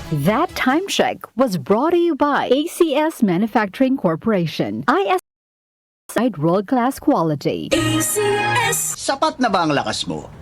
That time check was brought to you by ACS Manufacturing Corporation. IS world-class quality. ACS. Sapat na ba ang lakas mo?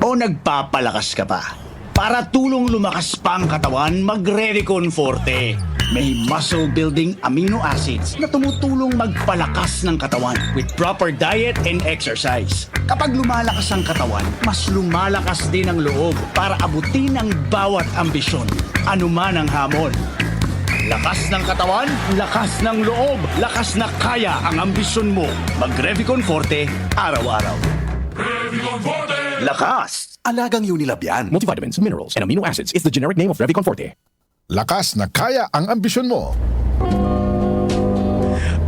O nagpapalakas ka pa? Para tulong lumakas pa ang katawan, mag-Revicon Forte. May muscle-building amino acids na tumutulong magpalakas ng katawan with proper diet and exercise. Kapag lumalakas ang katawan, mas lumalakas din ang loob para abutin ang bawat ambisyon, anuman ang hamon. Lakas ng katawan, lakas ng loob, lakas na kaya ang ambisyon mo. Mag-Revicon Forte, araw-araw. Revicon Forte! Lakas! Alagang Unilab yan. Multivitamins, minerals, and amino acids is the generic name of Revicon Forte. Lakas na kaya ang ambisyon mo.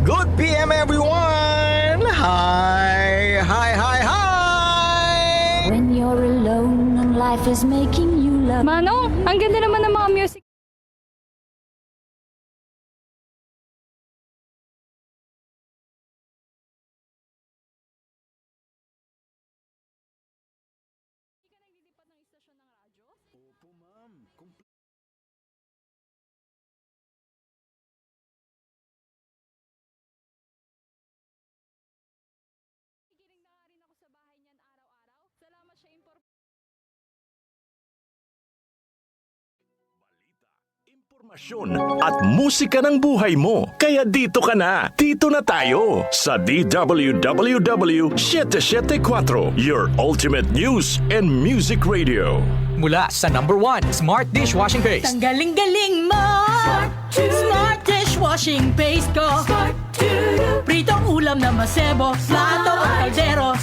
Good PM everyone! Hi! When you're alone and life is making you love. Manong, ang ganda naman ng mga music. Impormasyon at musika ng buhay mo. Kaya dito ka na. Dito na tayo sa DWWW 774, your ultimate news and music radio. Mula sa number 1 Smart Dishwashing Paste. Ang galing-galing mo! Smart Dishwashing Paste ko! Pritong ulam na masebo, plato o kaldero.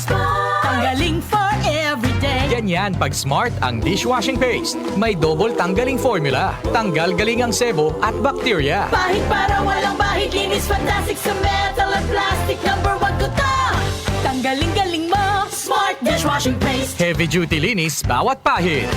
Tanggaling for everyday. Ganyan pag Smart ang dishwashing paste. May double tanggaling formula. Tanggal galing ang sebo at bacteria. Bahid para walang bahid, linis fantastic sa metal at plastic. Number 1 ko to! Tanggaling-galing mo! Smart Dishwashing Paste. Heavy duty linis bawat pahid.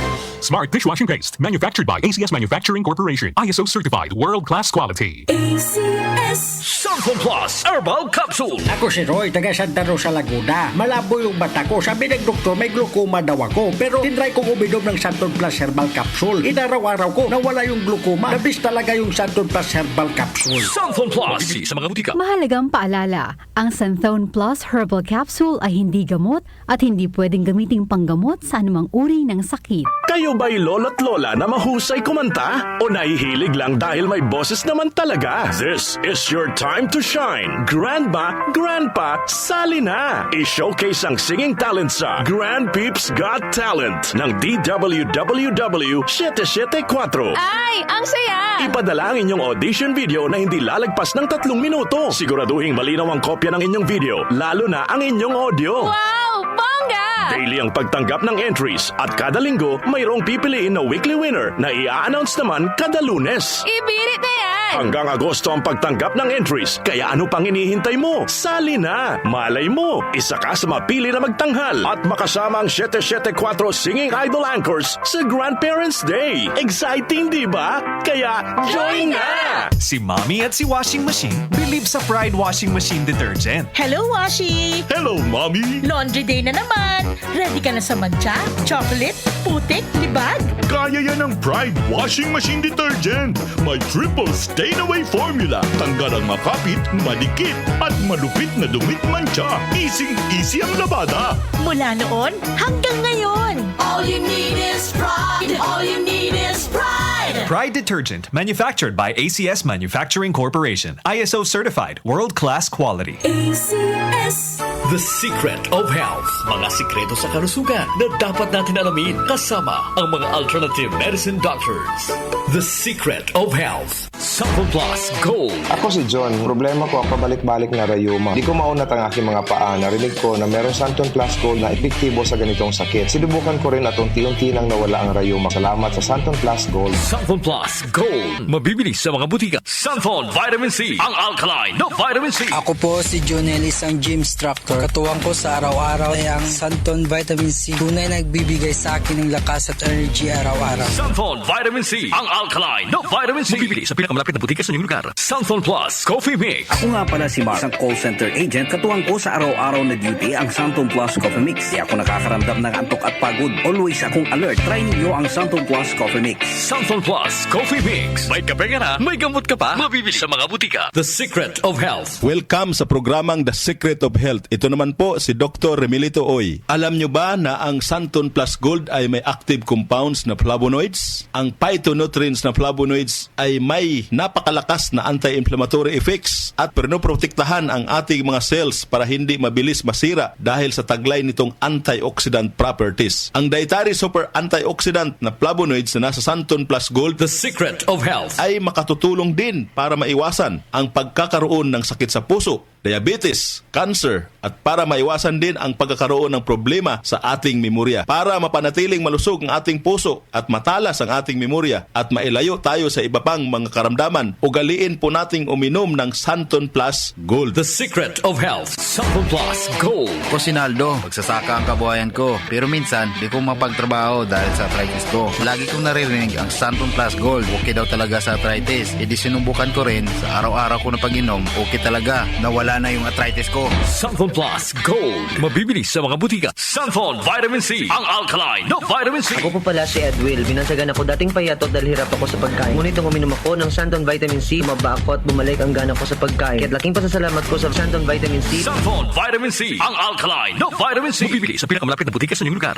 Smart Dishwashing Paste, manufactured by ACS Manufacturing Corporation. ISO certified, world-class quality. ACS. Sanfon Plus Herbal Capsule. Ako si Roy, taga Santa Rosa, Laguna. Malabo yung mata ko. Sabi ng doktor, may glaucoma daw ako. Pero tinry kong uminom ng Santon Plus Herbal Capsule. Inaraw-araw ko, nawala yung glaucoma. Nabis talaga yung Santon Plus Herbal Capsule. Sanfon Plus. Mabibili sa mga butika. Mahalagang paalala, ang Santhone Plus Herbal Capsule ay hindi gamot at hindi pwedeng gamiting panggamot sa anumang uri ng sakit. Kayo ba'y lolo't lola na mahusay kumanta? O nahihilig lang dahil may boses naman talaga? This is your time to shine. Grandma, Grandpa, sali na! I-showcase ang singing talent sa Grand Peeps Got Talent ng DWWW 774. Ay, ang saya! Ipadala ang inyong audition video na hindi lalagpas ng 3 minuto. Siguraduhin malinaw ang kopya ng inyong video, lalo na ang inyong audio. Wow! Bongga! Daily ang pagtanggap ng entries at kada linggo mayroong pipiliin na weekly winner na i-announce naman kada Lunes. Ibirit na yan! Hanggang Agosto ang pagtanggap ng entries, kaya ano pang hinihintay mo? Sali na! Malay mo, isa ka sa mapili na magtanghal at makasama ang 774 Singing Idol Anchors sa Grandparents' Day. Exciting, di ba? Kaya join na! Si Mommy at si Washing Machine believe sa Pride Washing Machine Detergent. Hello, Washi! Hello, Mommy! Laundry day na naman! Ready ka na sa mancha, chocolate, putik, libag? Kaya yan ang Pride Washing Machine Detergent. May triple stain-away formula. Tanggal ang makapit, madikit, at malupit na dumit mancha. Easy ang labada. Mula noon hanggang ngayon. All you need is pride. All you need is pride. Pride Detergent, manufactured by ACS Manufacturing Corporation. ISO certified, world-class quality. ACS. The Secret of Health. Mga sikreto sa kalusugan na dapat natin alamin kasama ang mga alternative medicine doctors. The Secret of Health. Sanfon Plus Gold. Ako si John. Problema ko ang pabalik-balik na rayuma. Di ko maunat ang aking mga paa. Narinig ko na meron Santon Plus Gold na epektibo sa ganitong sakit. Sinubukan ko rin at unti-unti nang nawala ang rayuma. Salamat sa Santon Plus Gold. Sanfon Plus Gold. Mabibili sa mga butika. Sanfon Vitamin C. Ang alkaline na vitamin C. Ako po si Jonel, isang gym instructor. Katuwang ko sa araw-araw ay ang Santon Vitamin C. Tunay nagbibigay sa akin ng lakas at energy araw-araw. Sanfon Vitamin C. Ang alkaline na vitamin C. Mabibili sa pinakamalapit na butika sa inyong lugar. Santon Plus Coffee Mix. Ako nga pala si Mark, isang call center agent. Katuwang ko sa araw-araw na duty ang Santon Plus Coffee Mix. Di ako nakakaramdam ng antok at pagod. Always akong alert. Try ninyo ang Santon Plus Coffee Mix. Santon Plus Coffee Mix. May kape ka na, may gamot ka pa. Mabibili sa mga butika. The Secret of Health. Welcome sa programang The Secret of Health. Ito naman po si Dr. Remilito Oy. Alam nyo ba na ang Santon Plus Gold ay may active compounds na flavonoids? Ang phytonutrients na flavonoids ay may napakalakas na anti-inflammatory effects at pinoprotektahan ang ating mga cells para hindi mabilis masira dahil sa taglay nitong antioxidant properties. Ang dietary super antioxidant na flavonoids na nasa Santon Plus Gold, The Secret of Health, ay makatutulong din para maiwasan ang pagkakaroon ng sakit sa puso, diabetes, cancer, at para maiwasan din ang pagkakaroon ng problema sa ating memorya. Para mapanatiling malusog ang ating puso at matalas ang ating memorya at mailayo tayo sa iba pang mga karamdaman, ugaliin po nating uminom ng Santon Plus Gold. The Secret of Health, Santon Plus Gold. Ako si Naldo, magsasaka ang kabuhayan ko. Pero minsan, di ko mapagtrabaho dahil sa arthritis ko. Lagi kong naririnig ang Santon Plus Gold. Okay daw talaga sa arthritis. E di sinubukan ko rin, sa araw-araw ko na pag-inom, okay talaga. Nawala na yung arthritis ko. Santon Plus Gold. Mabibili sa mga butika. Santon Vitamin C. Ang alkaline na vitamin C. Ako po pala si Edwil. Binansagan ako dating payatot dahil hirap ako sa pagkain. Ngunit nung uminom ako ng Santon Vitamin C, maba ako at bumalik ang gana ko sa pagkain. Kaya't laking pasasalamat ko sa Santon Vitamin C. Santon Vitamin C. Ang alkaline na vitamin C. Mabibili sa pinakamalapit na butika sa inyong lugar.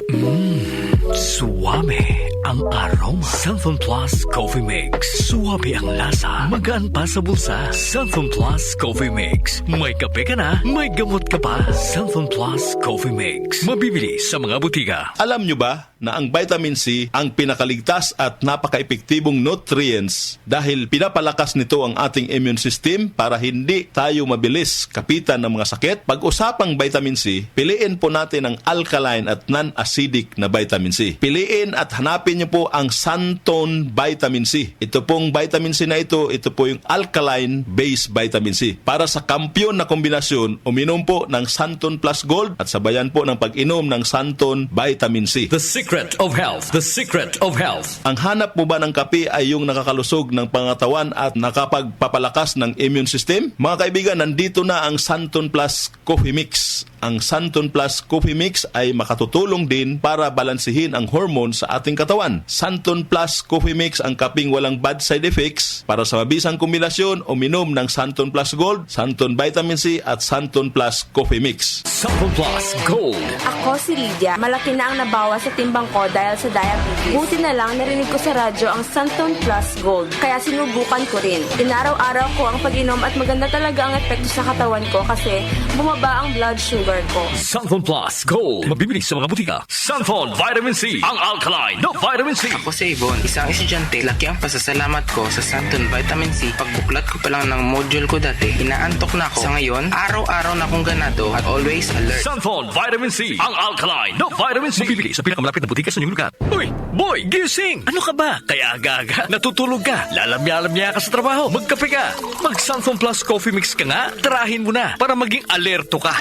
Suwame ang aroma. Santon Plus Coffee Mix. Suwabe ang lasa. Magaan pa sa bulsa. Santon Plus Coffee Mix. May kape ka na, may gamot ka pa. Santon Plus Coffee Mix. Mabibili sa mga butika. Alam nyo ba na ang vitamin C ang pinakaligtas at napaka-epektibong nutrients dahil pinapalakas nito ang ating immune system para hindi tayo mabilis kapitan ng mga sakit? Pag-usapang vitamin C, piliin po natin ang alkaline at non-acidic na vitamin C. Piliin at hanapin nyo po ang Santon Vitamin C. Ito pong vitamin C na ito po yung alkaline-based vitamin C. Para sa kampyon na kombinasyon, uminom po ng Santon Plus Gold at sabayan po ng pag-inom ng Santon Vitamin C. The Secret of Health. The Secret of Health. Ang hanap mo ba ng kape ay yung nakakalusog ng pangatawan at nakapagpapalakas ng immune system? Mga kaibigan, nandito na ang Santon Plus Coffee Mix. Ang Santon Plus Coffee Mix ay makatutulong din para balansihin ang hormone sa ating katawan. Santon Plus Coffee Mix ang kaping walang bad side effects. Para sa mabisang kombinasyon, uminom ng Santon Plus Gold, Santon Vitamin C at Santon Plus Coffee Mix. Santon Plus Gold. Ako si Lydia. Malaki na ang nabawas sa timbang ko dahil sa diabetes. Buti na lang narinig ko sa radyo ang Santon Plus Gold. Kaya sinubukan ko rin. Inaraw-araw ko ang pag-inom at maganda talaga ang epekto sa katawan ko kasi bumaba ang blood sugar ko. Santon Plus Gold. Mabibili sa mga butika. Santon Vitamin C. Ang alkaline na vitamin C. Ako si Ibon, isang estudyante. Laki ang pasasalamat ko sa Santon Vitamin C. Pagbuklat ko pa lang ng module ko dati, inaantok na ako. Sa ngayon, araw-araw na akong ganado at always alert. Santon Vitamin C. Ang alkaline na vitamin C. Mabibili sa pinakamalapit na butika sa inyong lugar. Uy, boy, gising! Ano ka ba? Kaya aga-aga, natutulog ka. Lalamya-lamya ka sa trabaho. Magkape ka. Mag Santon Plus Coffee Mix ka nga. Tarahin mo na para maging alerto ka.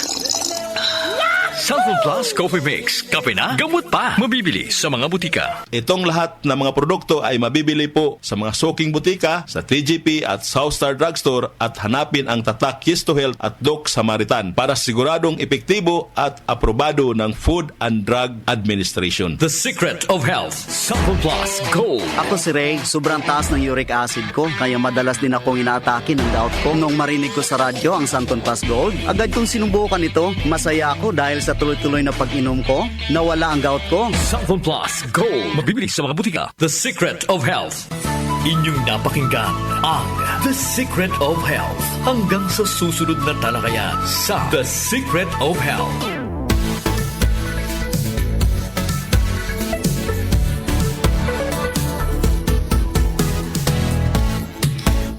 Santon Plus Coffee Mix. Kape na, gamot pa. Mabibili sa mga butika. Itong lahat ng mga produkto ay mabibili po sa mga soking butika, sa TGP at Southstar Drugstore at hanapin ang tatak Yes to Health at Doc Samaritan para siguradong epektibo at aprobado ng Food and Drug Administration. The Secret of Health. Santon Plus Gold. Ako si Ray, sobrang taas ng uric acid ko kaya madalas din akong inaatake ng gout ko. Nung marinig ko sa radyo ang Santon Plus Gold, agad kong sinubukan ito. Masaya ako dahil sa tuloy-tuloy na pag-inom ko, nawala ang gout ko. Santon Plus Gold. Mabibili sa mga butika. The Secret of Health. Inyong napakinggan ang The Secret of Health. Hanggang sa susunod na talakayan sa The Secret of Health.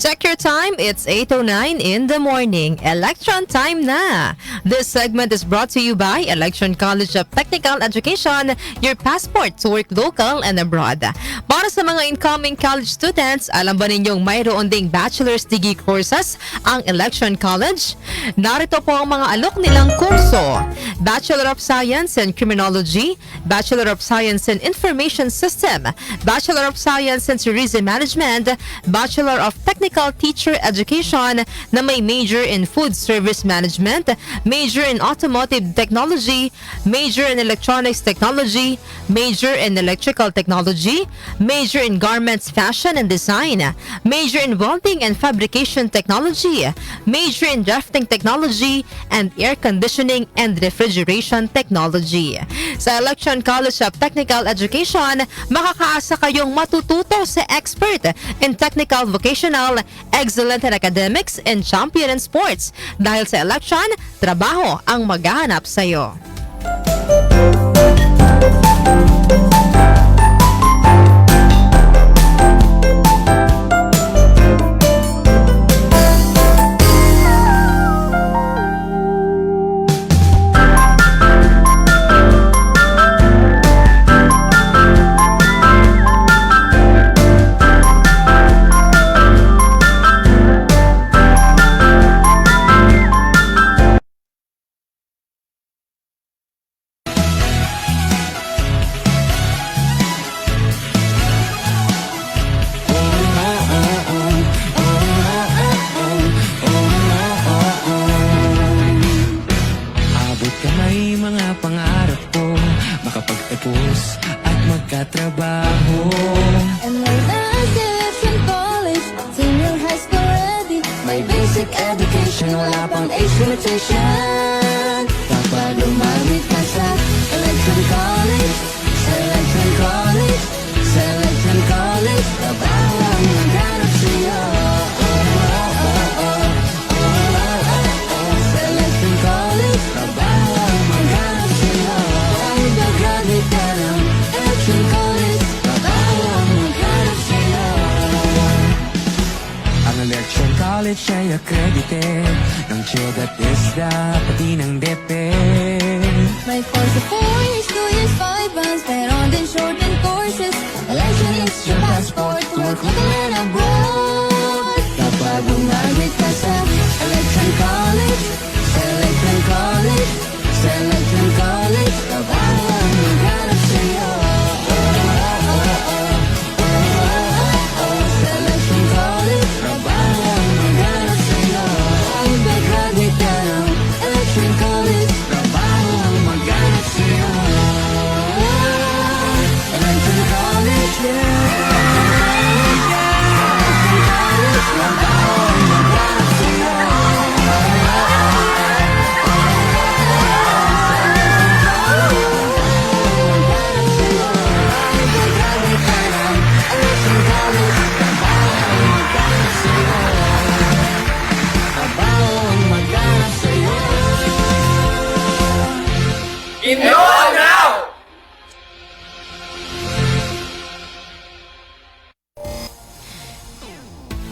Check your time, it's 8:09 in the morning. Election time na! This segment is brought to you by Election College of Technical Education, your passport to work local and abroad. Para sa mga incoming college students, alam ba ninyong mayroon ding bachelor's degree courses ang Election College? Narito po ang mga alok nilang kurso. Bachelor of Science in Criminology, Bachelor of Science in Information System, Bachelor of Science in Tourism Management, Bachelor of Technical Teacher Education na may major in Food Service Management, major in Automotive Technology, major in Electronics Technology, major in Electrical Technology, major in Garments Fashion and Design, major in Welding and Fabrication Technology, major in Drafting Technology, and Air Conditioning and Refrigeration Technology. Sa Election College of Technical Education, makakaasa kayong matututo sa expert in technical, vocational, excellent in academics, and champion in sports. Dahil sa election, trabaho ang maghahanap sa'yo.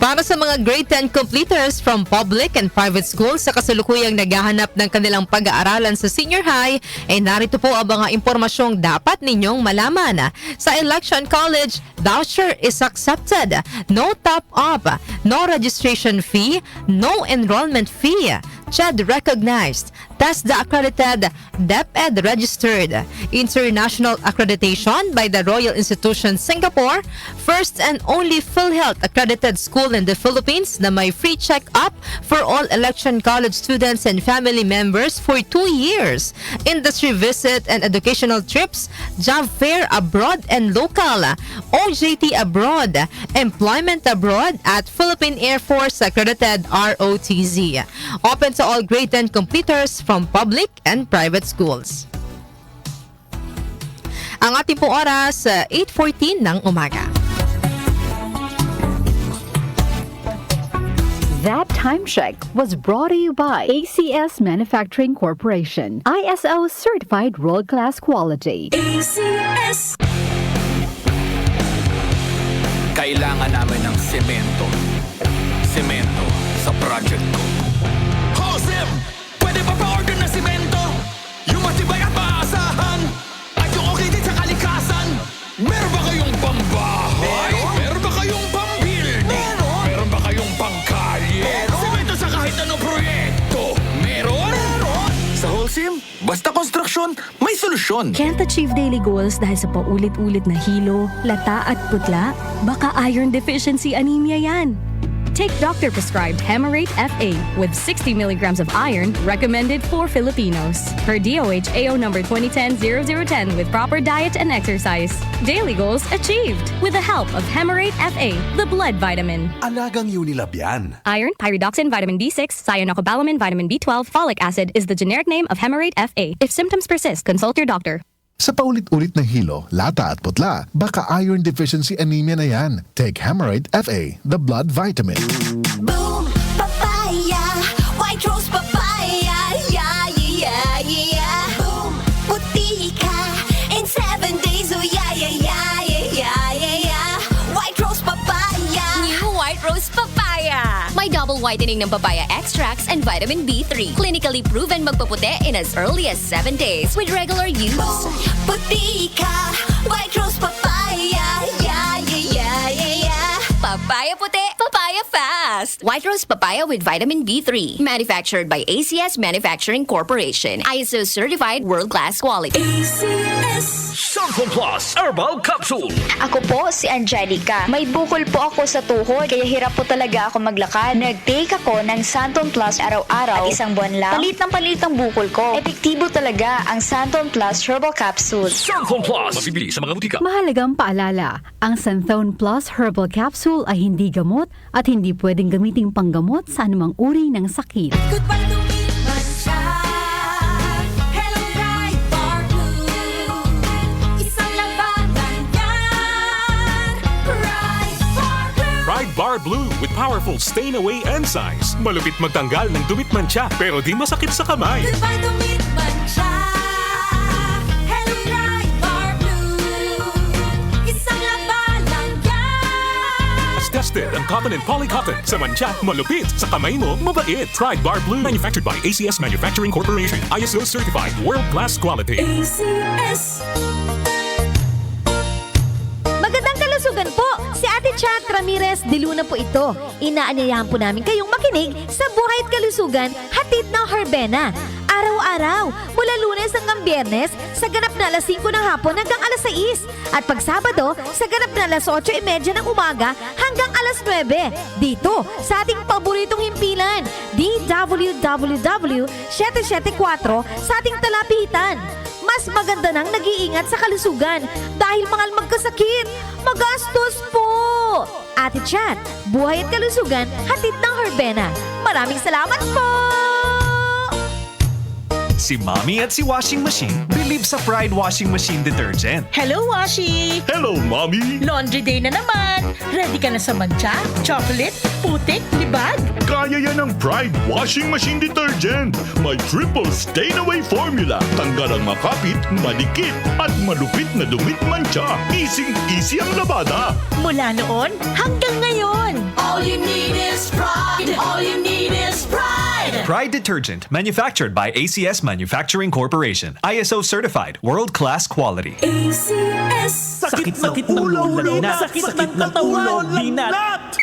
Para sa mga grade 10 completers from public and private schools sa kasalukuyang naghahanap ng kanilang pag-aaralan sa senior high, ay narito po ang mga impormasyong dapat ninyong malaman. Sa Election College, voucher is accepted. No top-up, no registration fee, no enrollment fee. CHED recognized. TESDA accredited, DepEd registered. International accreditation by the Royal Institution Singapore. First and only PhilHealth accredited school in the Philippines na may free check-up for all Election College students and family members for 2 years. Industry visit and educational trips, job fair abroad and local, OJT abroad, employment abroad at Philippine Air Force accredited ROTC. Open to all grade 10 completers from public and private schools. Ang ating pong oras, 8:14 ng umaga. That time check was brought to you by ACS Manufacturing Corporation. ISO certified world-class quality. ACS. Kailangan namin ng semento, semento sa project ko. Josem! Pwede pa pa-order ng simento? Yung matibay at maasahan? At yung okay din sa kalikasan? Meron ba kayong pambahay? Meron ba kayong pambuilding? Meron ba kayong pangkalye? Simento sa kahit anong proyekto? Meron? Sa Holcim, basta konstruksyon, may solusyon. Can't achieve daily goals dahil sa paulit-ulit na hilo, lata at putla? Baka iron deficiency anemia yan. Take doctor-prescribed Hemarate FA with 60 milligrams of iron recommended for Filipinos. Per DOH AO number 2010-0010 with proper diet and exercise. Daily goals achieved with the help of Hemarate FA, the blood vitamin. Alagang Unilab yan. Iron, pyridoxine, vitamin B6, cyanocobalamin, vitamin B12, folic acid is the generic name of Hemarate FA. If symptoms persist, consult your doctor. Sa paulit-ulit na hilo, lata at putla, baka iron deficiency anemia na yan. Take Hemarate FA, the blood vitamin. Boom, papaya, white rose papaya, yeah, yeah, yeah. Boom, puti ka in 7 days, oh yeah, yeah, yeah, yeah, yeah, yeah. White rose papaya. New White Rose Papaya. May double whitening ng papaya extracts and vitamin B3. Clinically proven magpaputi in as early as 7 days with regular use. Boom, puti ka, white rose papaya, yeah, yeah, yeah, yeah, yeah. Papaya puti, papaya fast. White Rose Papaya with vitamin B3. Manufactured by ACS Manufacturing Corporation. ISO certified world-class quality. ACS. Santon Plus Herbal Capsule. Ako po si Angelica. May bukol po ako sa tuhod kaya hirap po talaga ako maglakad. Nag-take ako ng Santon Plus araw-araw at isang buwan lang. Palit ang bukol ko. Epektibo talaga ang Santon Plus Herbal Capsule. Santon Plus. Mabibili sa mga butika. Mahalagang paalala, ang Santhone Plus Herbal Capsule ay hindi gamot at hindi pwedeng gamiting panggamot sa anumang uri ng sakit. Goodbye to me, Mancha. Hello, bright bar blue. Isang labanan yan. Bright bar blue. Pride Bar Blue with powerful stain-away enzymes. Malupit magtanggal ng dumit mancha pero di masakit sa kamay. Goodbye to me, Mancha. Hello, bright bar blue. Isang labanan yan. As tested ang cotton and polycotton. Sa mancha, malupit. Sa kamay mo, mabait. Pride Bar Blue. Manufactured by ACS Manufacturing Corporation. ISO certified world-class quality. ACS. Magandang kalusugan po! Si Ate Chat Ramirez de Luna po ito. Inaanyayahan po namin kayong makinig sa Buhay at Kalusugan, hatid ng Herbena. Araw-araw, mula Lunes hanggang Biyernes, sa ganap na alas 5 ng hapon hanggang alas 6. At pag Sabado, sa ganap na alas 8:30 ng umaga hanggang alas 9. Dito, sa ating paboritong himpilan, DWWW 774 sa ating talapitan. Mas maganda nang nag-iingat sa kalusugan dahil mahal magkasakit. Magastos po! Ate Chat, Buhay at Kalusugan, hatid ng Herbena. Maraming salamat po! Si Mommy at si Washing Machine believe sa Pride Washing Machine Detergent. Hello, Washi! Hello, Mommy! Laundry day na naman! Ready ka na sa mancha, chocolate, putik, libag? Kaya yan ang Pride Washing Machine Detergent. May triple stain-away formula. Tanggal ang makapit, madikit, at malupit na dumit mancha. Easy ang labada. Mula noon hanggang ngayon. All you need is pride. All you need is pride. Pride Detergent, manufactured by ACS Manufacturing Corporation. ISO certified world-class quality. ACS. Sakit ng ulo, linat. Sakit ng katawan, linat.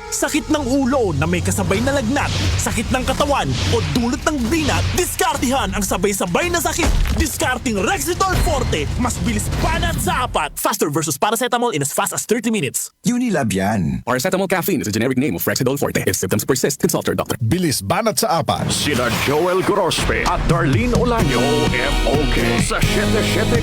Sakit ng ulo na may kasabay na lagnat, sakit ng katawan o dulot ng binat, diskartihan ang sabay-sabay na sakit. Diskarting Rexidol Forte, mas bilis banat sa apat. Faster versus paracetamol in as fast as 30 minutes. Unilab yan. Paracetamol caffeine is a generic name of Rexidol Forte. If symptoms persist, consult your doctor. Bilis banat sa apat. Sina Joel Gorospe at Darlene Olaño. OMOK sa 774.